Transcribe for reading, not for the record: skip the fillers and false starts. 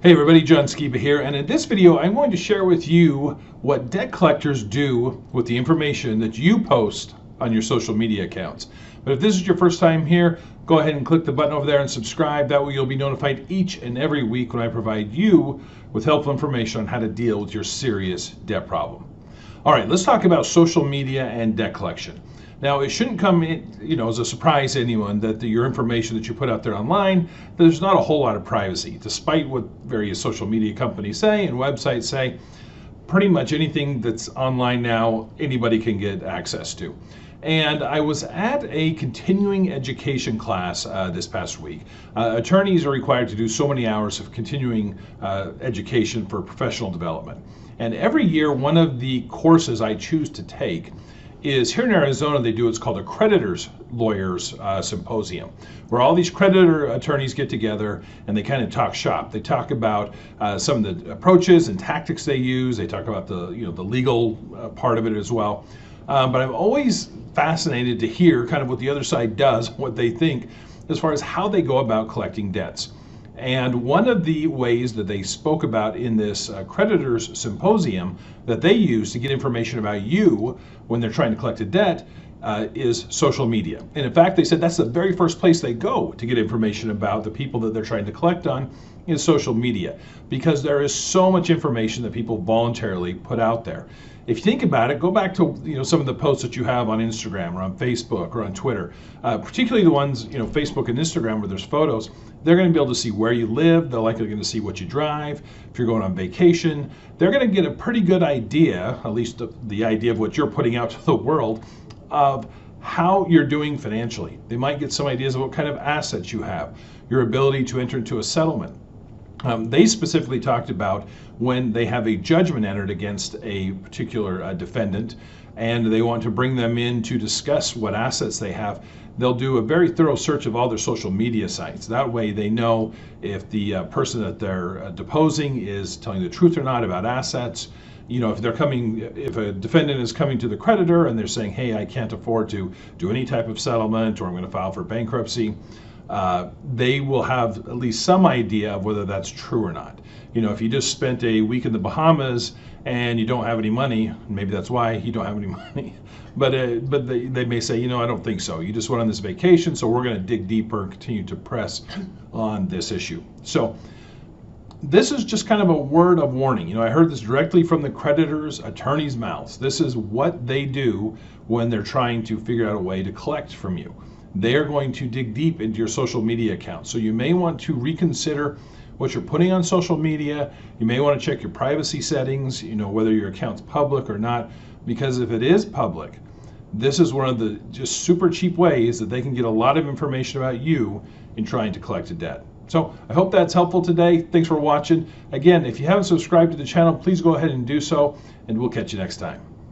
Hey everybody, John Skiba here, and in this video I'm going to share with you what debt collectors do with the information that you post on your social media accounts. But if this is your first time here, go ahead and click the button over there and subscribe. That way you'll be notified each and every week when I provide you with helpful information on how to deal with your serious debt problem. All right, let's talk about social media and debt collection. Now, it shouldn't come in, as a surprise to anyone that your information that you put out there online, there's not a whole lot of privacy. Despite what various social media companies say and websites say, pretty much anything that's online now, anybody can get access to. And I was at a continuing education class this past week. Attorneys are required to do so many hours of continuing education for professional development. And every year, one of the courses I choose to take is here in Arizona. They do what's called a creditors lawyers symposium, where all these creditor attorneys get together and they kind of talk shop. They talk about some of the approaches and tactics they use. They talk about the legal part of it as well. But I'm always fascinated to hear kind of what the other side does, what they think as far as how they go about collecting debts. And one of the ways that they spoke about in this creditors symposium that they use to get information about you when they're trying to collect a debt is social media. And in fact, they said that's the very first place they go to get information about the people that they're trying to collect on is social media, because there is so much information that people voluntarily put out there. If you think about it, go back to some of the posts that you have on Instagram or on Facebook or on Twitter, particularly the ones Facebook and Instagram where there's photos. They're going to be able to see where you live. They're likely going to see what you drive. If you're going on vacation, they're going to get a pretty good idea, at least the idea of what you're putting out to the world, of how you're doing financially. They might get some ideas of what kind of assets you have, your ability to enter into a settlement. They specifically talked about when they have a judgment entered against a particular defendant and they want to bring them in to discuss what assets they have, they'll do a very thorough search of all their social media sites. That way they know if the person that they're deposing is telling the truth or not about assets. If a defendant is coming to the creditor and they're saying, hey, I can't afford to do any type of settlement, or I'm going to file for bankruptcy, they will have at least some idea of whether that's true or not. If you just spent a week in the Bahamas and you don't have any money, maybe that's why you don't have any money. But they may say, I don't think so. You just went on this vacation, so we're going to dig deeper and continue to press on this issue. So this is just kind of a word of warning. I heard this directly from the creditors' attorneys' mouths. This is what they do when they're trying to figure out a way to collect from you. They are going to dig deep into your social media account. So you may want to reconsider what you're putting on social media. You may want to check your privacy settings, whether your account's public or not, because if it is public, this is one of the just super cheap ways that they can get a lot of information about you in trying to collect a debt. So I hope that's helpful today. Thanks for watching. Again, if you haven't subscribed to the channel, please go ahead and do so, and we'll catch you next time.